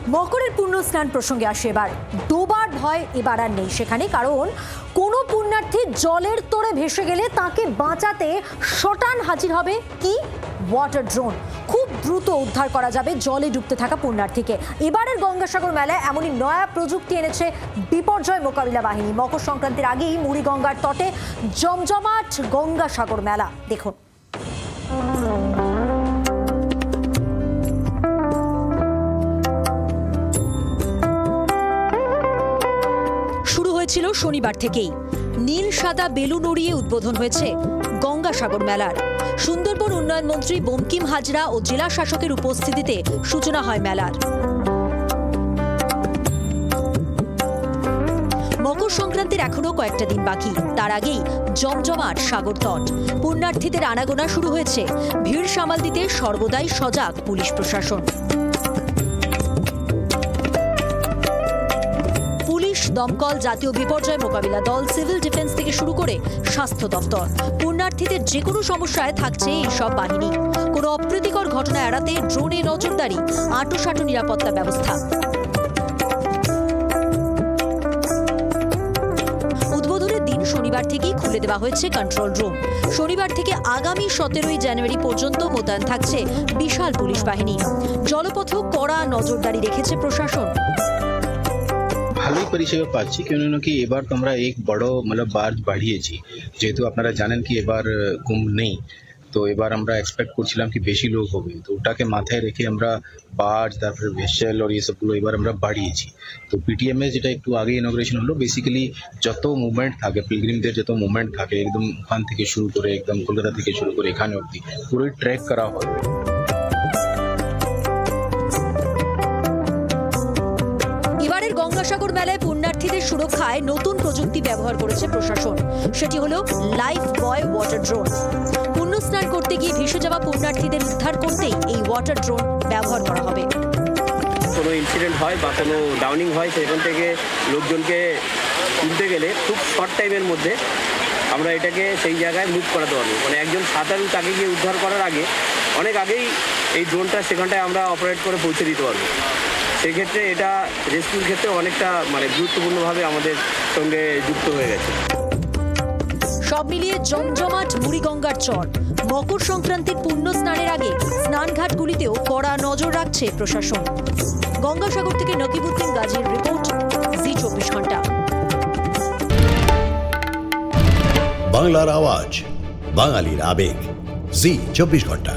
মকরের পুণ্য স্নান প্রসঙ্গে আসে এবার। ডোবার ভয় এবার আর নেই সেখানে, কারণ কোনো পুণ্যার্থী জলের তোড়ে ভেসে গেলে তাকে বাঁচাতে শটান হাজির হবে কি ওয়াটার ড্রোন। খুব দ্রুত উদ্ধার করা যাবে জলে ডুবতে থাকা পুণ্যার্থীকে। এবারের গঙ্গাসাগর মেলায় এমনই নয়া প্রযুক্তি এনেছে বিপর্যয় মোকাবিলা বাহিনী। মকর সংক্রান্তির আগেই মুড়িগঙ্গার তটে জমজমাট গঙ্গাসাগর মেলা দেখুন। ছিল শনিবার থেকেই নীল সাদা বেলুন উড়িয়ে উদ্বোধন হয়েছে গঙ্গাসাগর মেলার। সুন্দরবন উন্নয়ন মন্ত্রী বঙ্কিম হাজরা ও জেলা শাসকের উপস্থিতিতে সূচনা হয় মেলার। মকর সংক্রান্তির এখনো কয়েকটা দিন বাকি, তার আগেই জমজমাট সাগর তট। পুণ্যার্থীদের আনাগোনা শুরু হয়েছে। ভিড় সামাল দিতে সর্বদাই সজাগ পুলিশ প্রশাসন। দমকল, জাতীয় বিপর্যয় মোকাবিলা দল, সিভিল ডিফেন্স থেকে শুরু করে স্বাস্থ্য দপ্তর, পুণ্যার্থীদের যে কোনো সমস্যায় থাকছে এই সব বাহিনী। কোনো অপ্রীতিকর ঘটনা এড়াতে ড্রোনে নজরদারি, আঁটোসাঁটো নিরাপত্তা ব্যবস্থা। উদ্বোধনের দিন শনিবার থেকেই খুলে দেওয়া হয়েছে কন্ট্রোল রুম। শনিবার থেকে আগামী 17 জানুয়ারি পর্যন্ত মোতায়েন থাকছে বিশাল পুলিশ বাহিনী। জলপথেও কড়া নজরদারি রেখেছে প্রশাসন। ভালোই পরিষেবা পাচ্ছি, কেন কি এবার তো আমরা এক বড় বার্জ বাড়িয়েছি, যেহেতু আপনারা জানেন কি এবার কুম্ভ নেই, তো এবার আমরা এক্সপেক্ট করছিলাম কি বেশি লোক হবে, তো ওটাকে মাথায় রেখে আমরা বার্জ, তারপরে ভেসেল আর এইসবগুলো এবার আমরা বাড়িয়েছি। তো পিটিএমএ যেটা একটু আগে ইনগ্রেশন হলো, বেসিক্যালি যত মুভমেন্ট থাকে, পিলগ্রিমদের যত মুভমেন্ট থাকে, একদম ওখান থেকে শুরু করে একদম কলকাতা থেকে শুরু করে এখানে অবধি পুরোই ট্র্যাক করা হয়। এবারের গঙ্গাসাগর মেলায় পুণ্যার্থীদের সুরক্ষায় নতুন প্রযুক্তি ব্যবহার করেছে প্রশাসন। সেটি হলো লাইফ বয় ওয়াটার ড্রোন। পুণ্য স্নান করতে গিয়ে ভেসে যাওয়া পুণ্যার্থীদের উদ্ধার করতেই এই ওয়াটার ড্রোন ব্যবহার করা হবে। কোনো ইনসিডেন্ট হয় বা কোনো ডাউনিং হয়, সেখান থেকে লোকজনকে তুলতে গেলে খুব শর্ট টাইমের মধ্যে আমরা এটাকে সেই জায়গায় মুভ করাতে পারবো। একজন সাঁতারু তাকে গিয়ে উদ্ধার করার আগে অনেক আগেই এই ড্রোনটা সেখানটায় আমরা অপারেট করে পৌঁছে দিতে পারবো। সেক্ষেত্রে এটা রেস্কিউর ক্ষেত্রে অনেকটা গুরুত্বপূর্ণভাবে আমাদের সঙ্গে যুক্ত হয়ে গেছে। সব মিলিয়ে জমজমাট মুড়িগঙ্গার চর। মকর সংক্রান্তির পুণ্য স্নানের আগে স্নানঘাটগুলিতেও কড়া নজর রাখছে প্রশাসন। গঙ্গাসাগর থেকে নকিবুদ্দিন গাজীর রিপোর্ট, জি 24 ঘন্টা। বাংলার আওয়াজ, বাঙালির আবেগ, জি 24 ঘন্টা।